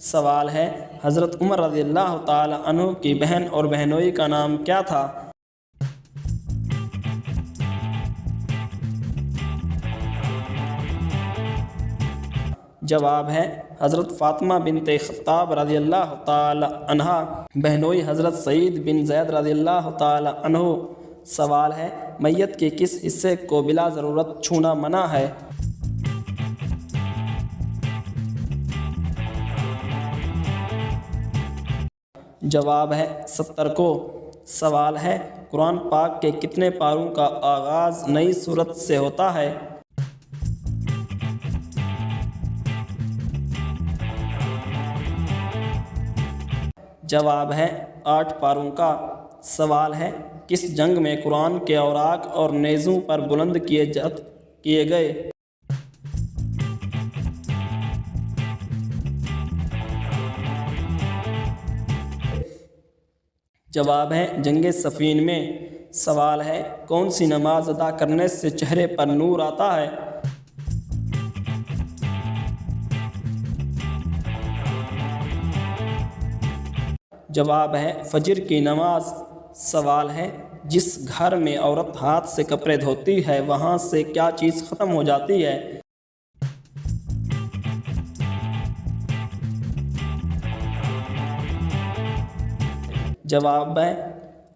سوال ہے حضرت عمر رضی اللہ تعالی عنہ کی بہن اور بہنوئی کا نام کیا تھا؟ جواب ہے حضرت فاطمہ بنت خطاب رضی اللہ تعالی عنہا، بہنوئی حضرت سعید بن زید رضی اللہ تعالی عنہ۔ سوال ہے میت کے کس حصے کو بلا ضرورت چھونا منع ہے؟ جواب ہے 70 کو۔ سوال ہے قرآن پاک کے کتنے پاروں کا آغاز نئی سورت سے ہوتا ہے؟ جواب ہے 8 پاروں کا۔ سوال ہے کس جنگ میں قرآن کے اوراق اور نیزوں پر بلند کیے گئے؟ جواب ہے جنگ صفین میں۔ سوال ہے کون سی نماز ادا کرنے سے چہرے پر نور آتا ہے؟ جواب ہے فجر کی نماز۔ سوال ہے جس گھر میں عورت ہاتھ سے کپڑے دھوتی ہے وہاں سے کیا چیز ختم ہو جاتی ہے؟ جواب ہے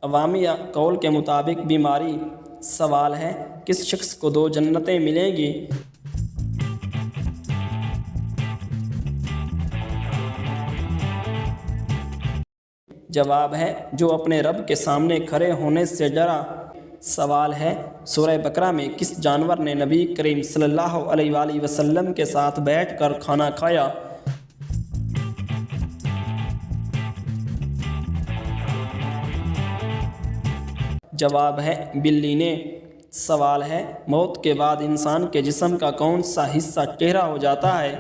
عوامی قول کے مطابق بیماری۔ سوال ہے کس شخص کو 2 جنتیں ملیں گی؟ جواب ہے جو اپنے رب کے سامنے کھڑے ہونے سے ڈرا۔ سوال ہے سورہ بقرہ میں کس جانور نے نبی کریم صلی اللہ علیہ وآلہ وسلم کے ساتھ بیٹھ کر کھانا کھایا؟ جواب ہے بلی نے۔ سوال ہے موت کے بعد انسان کے جسم کا کون سا حصہ چہرہ ہو جاتا ہے؟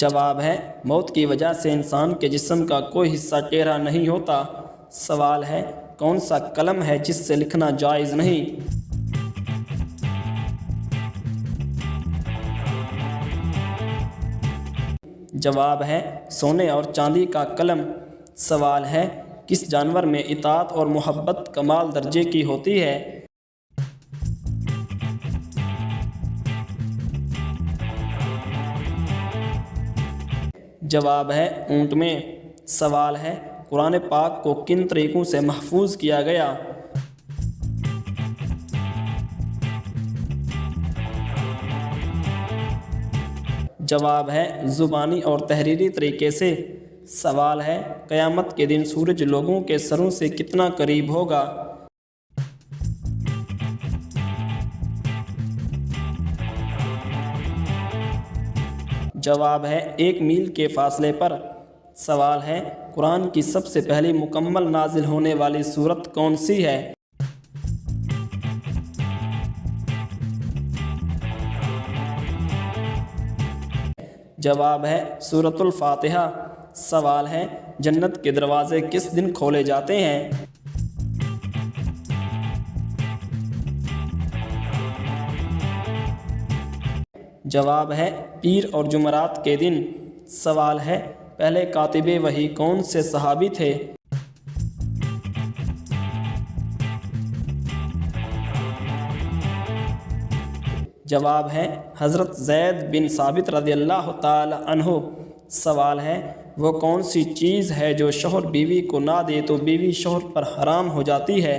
جواب ہے موت کی وجہ سے انسان کے جسم کا کوئی حصہ چہرہ نہیں ہوتا۔ سوال ہے کون سا قلم ہے جس سے لکھنا جائز نہیں؟ جواب ہے سونے اور چاندی کا قلم۔ سوال ہے کس جانور میں اطاعت اور محبت کمال درجے کی ہوتی ہے؟ جواب ہے اونٹ میں۔ سوال ہے قرآن پاک کو کن طریقوں سے محفوظ کیا گیا؟ جواب ہے زبانی اور تحریری طریقے سے۔ سوال ہے قیامت کے دن سورج لوگوں کے سروں سے کتنا قریب ہوگا؟ جواب ہے 1 میل کے فاصلے پر۔ سوال ہے قرآن کی سب سے پہلی مکمل نازل ہونے والی سورت کون سی ہے؟ جواب ہے سورۃ الفاتحہ۔ سوال ہے جنت کے دروازے کس دن کھولے جاتے ہیں؟ جواب ہے پیر اور جمعرات کے دن۔ سوال ہے پہلے کاتب وحی کون سے صحابی تھے؟ جواب ہے حضرت زید بن ثابت رضی اللہ تعالی عنہ۔ سوال ہے وہ کون سی چیز ہے جو شوہر بیوی کو نہ دے تو بیوی شوہر پر حرام ہو جاتی ہے؟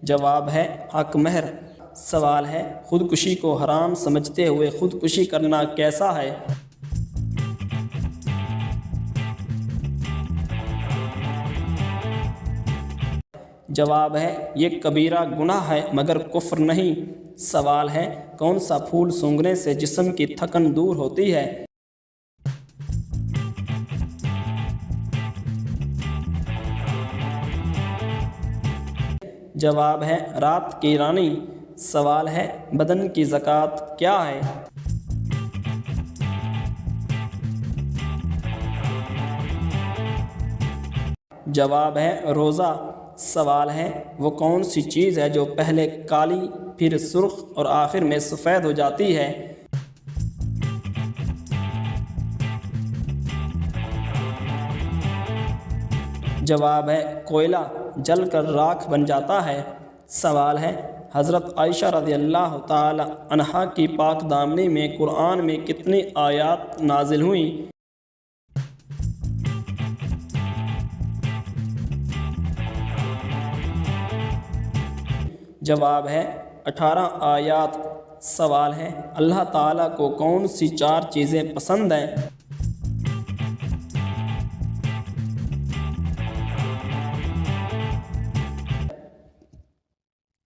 جواب ہے حق مہر۔ سوال ہے خودکشی کو حرام سمجھتے ہوئے خودکشی کرنا کیسا ہے؟ جواب ہے یہ کبیرہ گناہ ہے مگر کفر نہیں۔ سوال ہے کون سا پھول سونگھنے سے جسم کی تھکن دور ہوتی ہے؟ جواب ہے رات کی رانی۔ سوال ہے بدن کی زکوٰۃ کیا ہے؟ جواب ہے روزہ۔ سوال ہے وہ کون سی چیز ہے جو پہلے کالی پھر سرخ اور آخر میں سفید ہو جاتی ہے؟ جواب ہے کوئلہ، جل کر راکھ بن جاتا ہے۔ سوال ہے حضرت عائشہ رضی اللہ تعالی عنہا کی پاک دامنی میں قرآن میں کتنی آیات نازل ہوئیں؟ جواب ہے 18 آیات۔ سوال ہے اللہ تعالیٰ کو کون سی 4 چیزیں پسند ہیں؟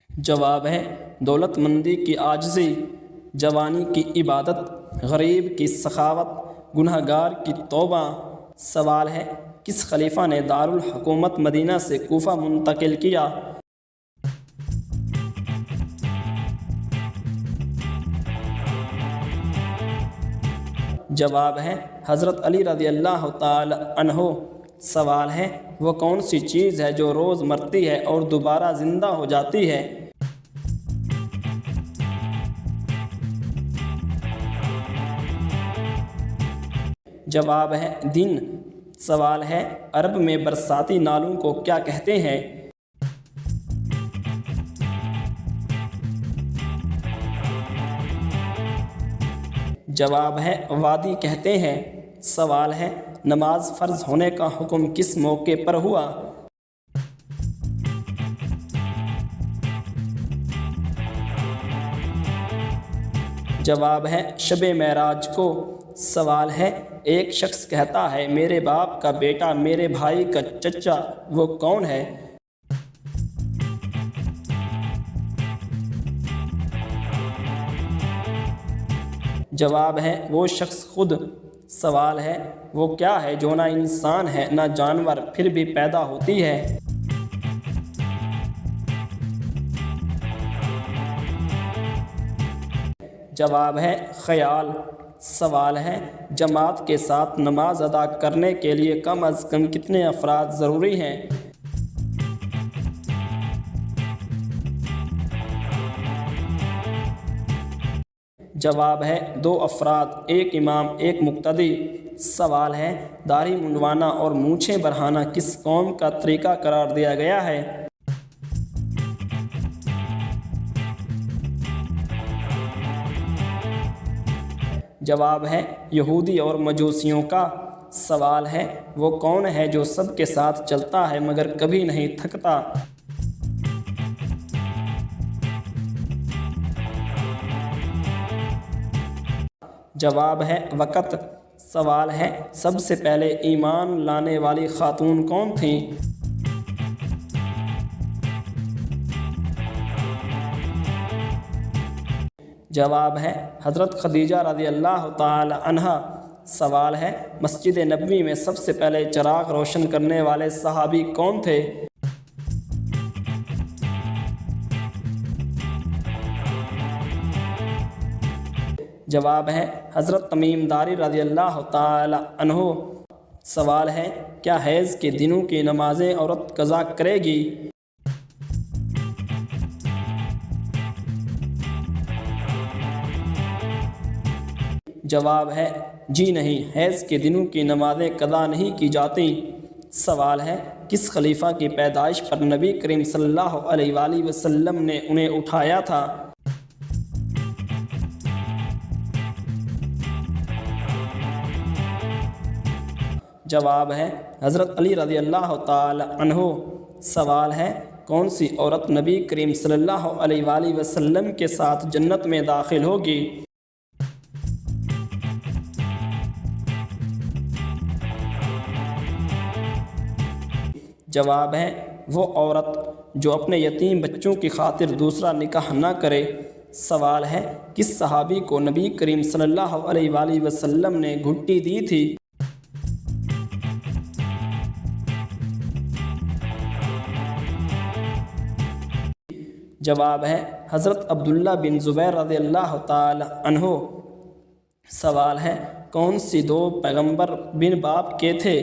جواب ہے دولت مندی کی عاجزی، جوانی کی عبادت، غریب کی سخاوت، گناہ گار کی توبہ۔ سوال ہے کس خلیفہ نے دارالحکومت مدینہ سے کوفہ منتقل کیا؟ جواب ہے حضرت علی رضی اللہ تعالی عنہ۔ سوال ہے وہ کون سی چیز ہے جو روز مرتی ہے اور دوبارہ زندہ ہو جاتی ہے؟ جواب ہے دن۔ سوال ہے عرب میں برساتی نالوں کو کیا کہتے ہیں؟ جواب ہے وادی کہتے ہیں۔ سوال ہے نماز فرض ہونے کا حکم کس موقع پر ہوا؟ جواب ہے شب معراج کو۔ سوال ہے ایک شخص کہتا ہے میرے باپ کا بیٹا میرے بھائی کا چچا، وہ کون ہے؟ جواب ہے وہ شخص خود۔ سوال ہے وہ کیا ہے جو نہ انسان ہے نہ جانور پھر بھی پیدا ہوتی ہے؟ جواب ہے خیال۔ سوال ہے جماعت کے ساتھ نماز ادا کرنے کے لیے کم از کم کتنے افراد ضروری ہیں؟ جواب ہے 2 افراد، 1 امام 1 مقتدی۔ سوال ہے داڑھی منڈوانا اور مونچھیں بڑھانا کس قوم کا طریقہ قرار دیا گیا ہے؟ جواب ہے یہودی اور مجوسیوں کا۔ سوال ہے وہ کون ہے جو سب کے ساتھ چلتا ہے مگر کبھی نہیں تھکتا؟ جواب ہے وقت۔ سوال ہے سب سے پہلے ایمان لانے والی خاتون کون تھیں؟ جواب ہے حضرت خدیجہ رضی اللہ تعالی عنہا۔ سوال ہے مسجد نبوی میں سب سے پہلے چراغ روشن کرنے والے صحابی کون تھے؟ جواب ہے حضرت تمیم داری رضی اللہ تعالی عنہ۔ سوال ہے کیا حیض کے دنوں کی نمازیں عورت قضا کرے گی؟ جواب ہے جی نہیں، حیض کے دنوں کی نمازیں قضا نہیں کی جاتی۔ سوال ہے کس خلیفہ کی پیدائش پر نبی کریم صلی اللہ علیہ وآلہ وسلم نے انہیں اٹھایا تھا؟ جواب ہے حضرت علی رضی اللہ تعالی عنہ۔ سوال ہے کون سی عورت نبی کریم صلی اللہ علیہ وآلہ وسلم کے ساتھ جنت میں داخل ہوگی؟ جواب ہے وہ عورت جو اپنے یتیم بچوں کی خاطر دوسرا نکاح نہ کرے۔ سوال ہے کس صحابی کو نبی کریم صلی اللہ علیہ وآلہ وسلم نے گھٹی دی تھی؟ جواب ہے حضرت عبداللہ بن زبیر رضی اللہ تعالی عنہ۔ سوال ہے کون سی 2 پیغمبر بن باپ کے تھے؟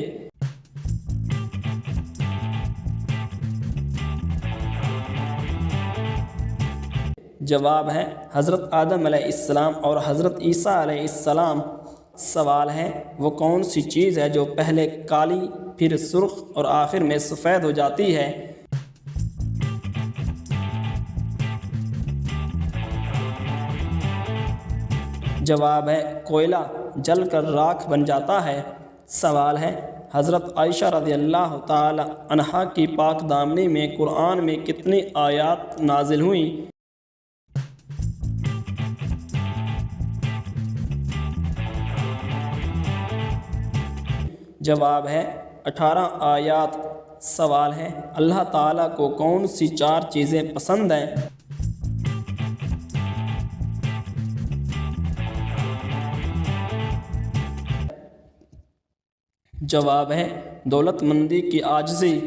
جواب ہے حضرت آدم علیہ السلام اور حضرت عیسیٰ علیہ السلام۔ سوال ہے وہ کون سی چیز ہے جو پہلے کالی پھر سرخ اور آخر میں سفید ہو جاتی ہے؟ جواب ہے کوئلہ جل کر راکھ بن جاتا ہے۔ سوال ہے حضرت عائشہ رضی اللہ تعالی عنہا کی پاک دامنی میں قرآن میں کتنی آیات نازل ہوئیں؟ جواب ہے 18 آیات۔ سوال ہے اللہ تعالیٰ کو کون سی 4 چیزیں پسند ہیں؟ جواب ہے دولت مندی کی عاجزی،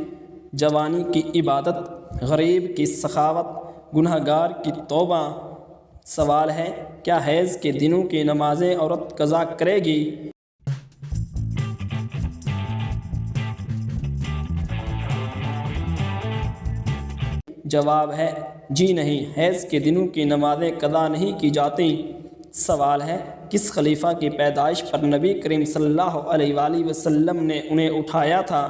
جوانی کی عبادت، غریب کی سخاوت، گناہ گار کی توبہ۔ سوال ہے کیا حیض کے دنوں کی نمازیں عورت قضا کرے گی؟ جواب ہے جی نہیں، حیض کے دنوں کی نمازیں قضا نہیں کی جاتی۔ سوال ہے کس خلیفہ کی پیدائش پر نبی کریم صلی اللہ علیہ وآلہ وسلم نے انہیں اٹھایا تھا؟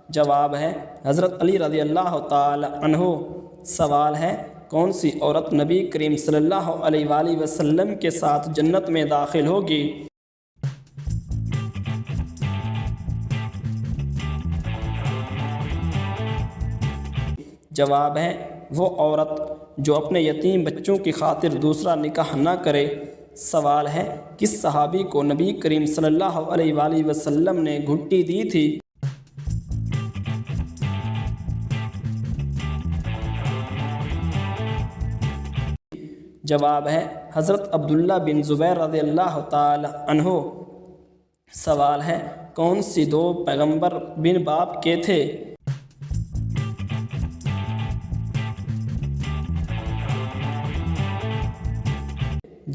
جواب ہے حضرت علی رضی اللہ تعالی عنہ۔ سوال ہے کون سی عورت نبی کریم صلی اللہ علیہ وآلہ وسلم کے ساتھ جنت میں داخل ہوگی؟ جواب ہے وہ عورت جو اپنے یتیم بچوں کی خاطر دوسرا نکاح نہ کرے۔ سوال ہے کس صحابی کو نبی کریم صلی اللہ علیہ وآلہ وسلم نے گھٹی دی تھی؟ جواب ہے حضرت عبداللہ بن زبیر رضی اللہ تعالی عنہ۔ سوال ہے کون سی 2 پیغمبر بن باپ کے تھے؟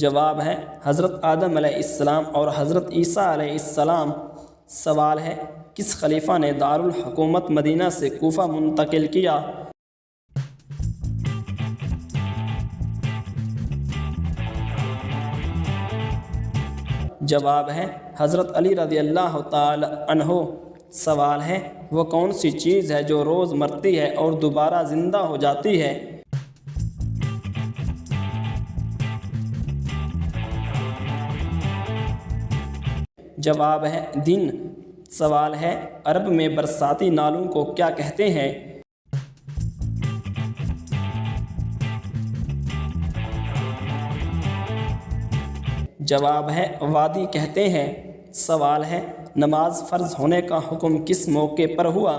جواب ہے حضرت آدم علیہ السلام اور حضرت عیسیٰ علیہ السلام۔ سوال ہے کس خلیفہ نے دارالحکومت مدینہ سے کوفہ منتقل کیا؟ جواب ہے حضرت علی رضی اللہ تعالی عنہ۔ سوال ہے وہ کون سی چیز ہے جو روز مرتی ہے اور دوبارہ زندہ ہو جاتی ہے؟ جواب ہے دن۔ سوال ہے عرب میں برساتی نالوں کو کیا کہتے ہیں؟ جواب ہے وادی کہتے ہیں۔ سوال ہے نماز فرض ہونے کا حکم کس موقع پر ہوا؟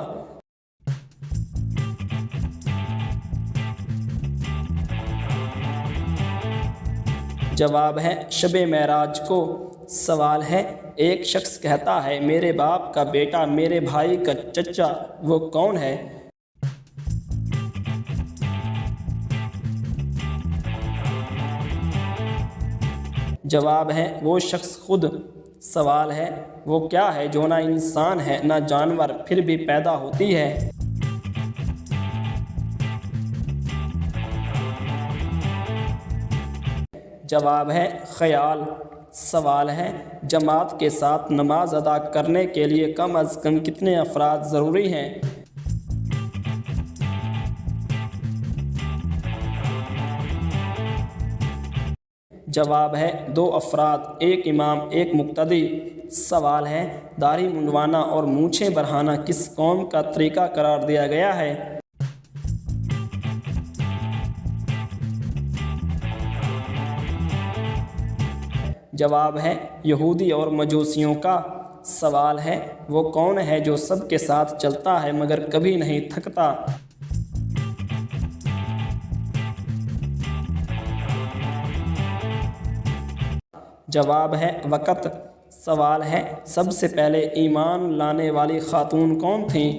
جواب ہے شب معراج کو۔ سوال ہے ایک شخص کہتا ہے میرے باپ کا بیٹا میرے بھائی کا چچا، وہ کون ہے؟ جواب ہے وہ شخص خود۔ سوال ہے وہ کیا ہے جو نہ انسان ہے نہ جانور پھر بھی پیدا ہوتی ہے؟ جواب ہے خیال۔ سوال ہے جماعت کے ساتھ نماز ادا کرنے کے لیے کم از کم کتنے افراد ضروری ہیں؟ جواب ہے 2 افراد، 1 امام 1 مقتدی۔ سوال ہے داڑھی منڈوانا اور مونچھیں بڑھانا کس قوم کا طریقہ قرار دیا گیا ہے؟ جواب ہے یہودی اور مجوسیوں کا۔ سوال ہے وہ کون ہے جو سب کے ساتھ چلتا ہے مگر کبھی نہیں تھکتا؟ جواب ہے وقت۔ سوال ہے سب سے پہلے ایمان لانے والی خاتون کون تھیں؟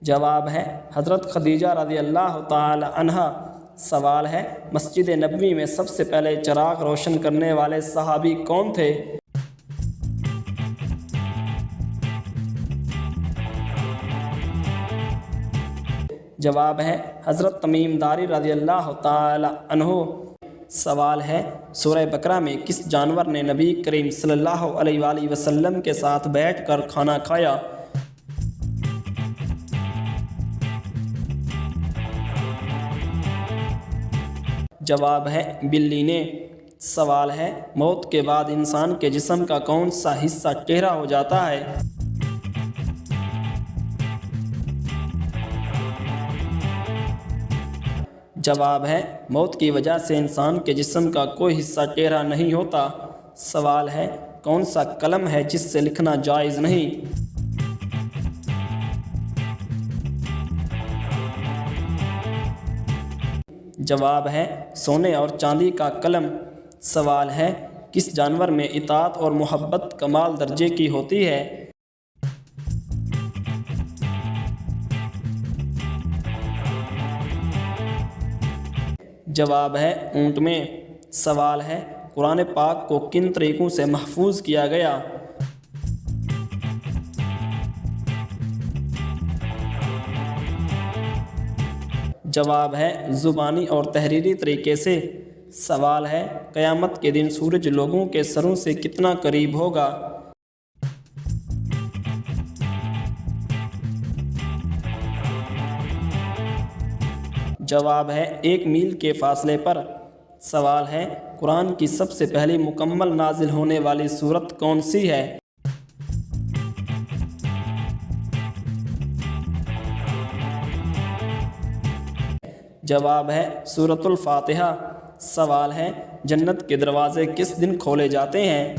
جواب ہے حضرت خدیجہ رضی اللہ تعالی عنہا۔ سوال ہے مسجد نبوی میں سب سے پہلے چراغ روشن کرنے والے صحابی کون تھے؟ جواب ہے حضرت تمیم داری رضی اللہ تعالی عنہ۔ سوال ہے سورہ بقرہ میں کس جانور نے نبی کریم صلی اللہ علیہ وآلہ وسلم کے ساتھ بیٹھ کر کھانا کھایا؟ جواب ہے بلی نے۔ سوال ہے موت کے بعد انسان کے جسم کا کون سا حصہ ٹیڑھا ہو جاتا ہے؟ جواب ہے موت کی وجہ سے انسان کے جسم کا کوئی حصہ ٹیڑھا نہیں ہوتا۔ سوال ہے کون سا قلم ہے جس سے لکھنا جائز نہیں؟ جواب ہے سونے اور چاندی کا قلم۔ سوال ہے کس جانور میں اطاعت اور محبت کمال درجے کی ہوتی ہے؟ جواب ہے اونٹ میں۔ سوال ہے قرآن پاک کو کن طریقوں سے محفوظ کیا گیا؟ جواب ہے زبانی اور تحریری طریقے سے۔ سوال ہے قیامت کے دن سورج لوگوں کے سروں سے کتنا قریب ہوگا؟ جواب ہے 1 میل کے فاصلے پر۔ سوال ہے قرآن کی سب سے پہلی مکمل نازل ہونے والی سورت کون سی ہے؟ جواب ہے سورۃ الفاتحہ۔ سوال ہے جنت کے دروازے کس دن کھولے جاتے ہیں؟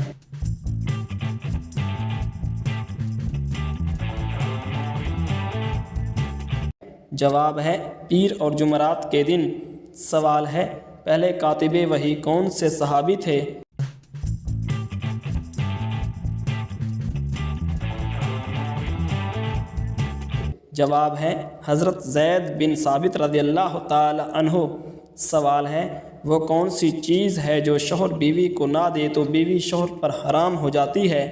جواب ہے پیر اور جمعرات کے دن۔ سوال ہے پہلے کاتب وحی کون سے صحابی تھے؟ جواب ہے حضرت زید بن ثابت رضی اللہ تعالی عنہ۔ سوال ہے وہ کون سی چیز ہے جو شوہر بیوی کو نہ دے تو بیوی شوہر پر حرام ہو جاتی ہے؟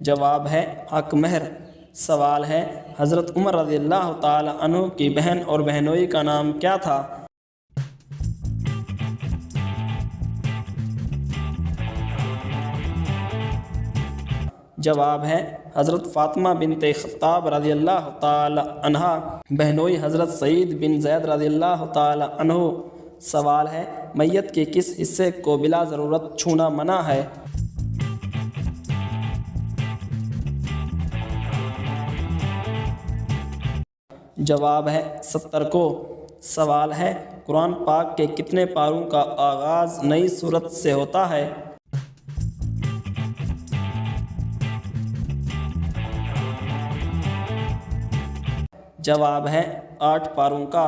جواب ہے حق مہر۔ سوال ہے حضرت عمر رضی اللہ تعالی عنہ کی بہن اور بہنوئی کا نام کیا تھا؟ جواب ہے حضرت فاطمہ بنت خطاب رضی اللہ تعالی عنہا، بہنوئی حضرت سعید بن زید رضی اللہ تعالی عنہ۔ سوال ہے میت کے کس حصے کو بلا ضرورت چھونا منع ہے؟ جواب ہے 70 کو۔ سوال ہے قرآن پاک کے کتنے پاروں کا آغاز نئی سورت سے ہوتا ہے؟ جواب ہے 8 پاروں کا۔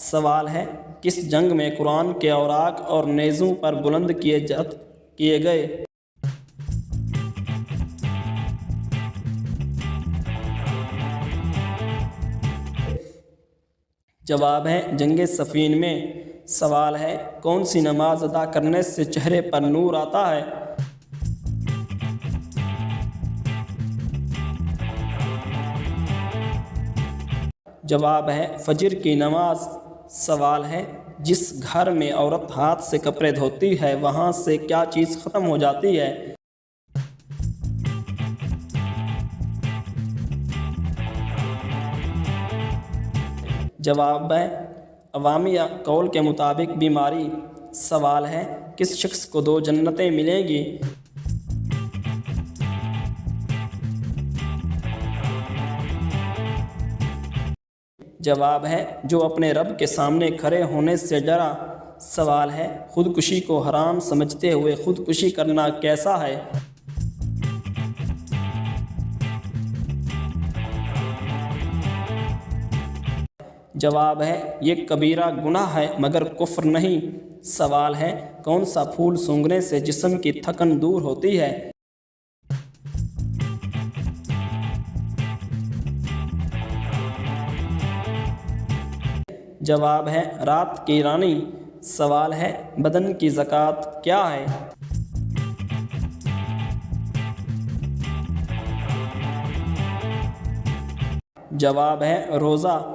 سوال ہے کس جنگ میں قرآن کے اوراق اور نیزوں پر بلند کیے گئے؟ جواب ہے جنگ صفین میں۔ سوال ہے کون سی نماز ادا کرنے سے چہرے پر نور آتا ہے؟ جواب ہے فجر کی نماز۔ سوال ہے جس گھر میں عورت ہاتھ سے کپڑے دھوتی ہے وہاں سے کیا چیز ختم ہو جاتی ہے؟ جواب ہے عوامی قول کے مطابق بیماری۔ سوال ہے کس شخص کو 2 جنتیں ملیں گی؟ جواب ہے جو اپنے رب کے سامنے کھڑے ہونے سے ڈرا۔ سوال ہے خودکشی کو حرام سمجھتے ہوئے خودکشی کرنا کیسا ہے؟ جواب ہے یہ کبیرہ گناہ ہے مگر کفر نہیں۔ سوال ہے کون سا پھول سونگھنے سے جسم کی تھکن دور ہوتی ہے؟ جواب ہے رات کی رانی۔ سوال ہے بدن کی زکوٰۃ کیا ہے؟ جواب ہے روزہ۔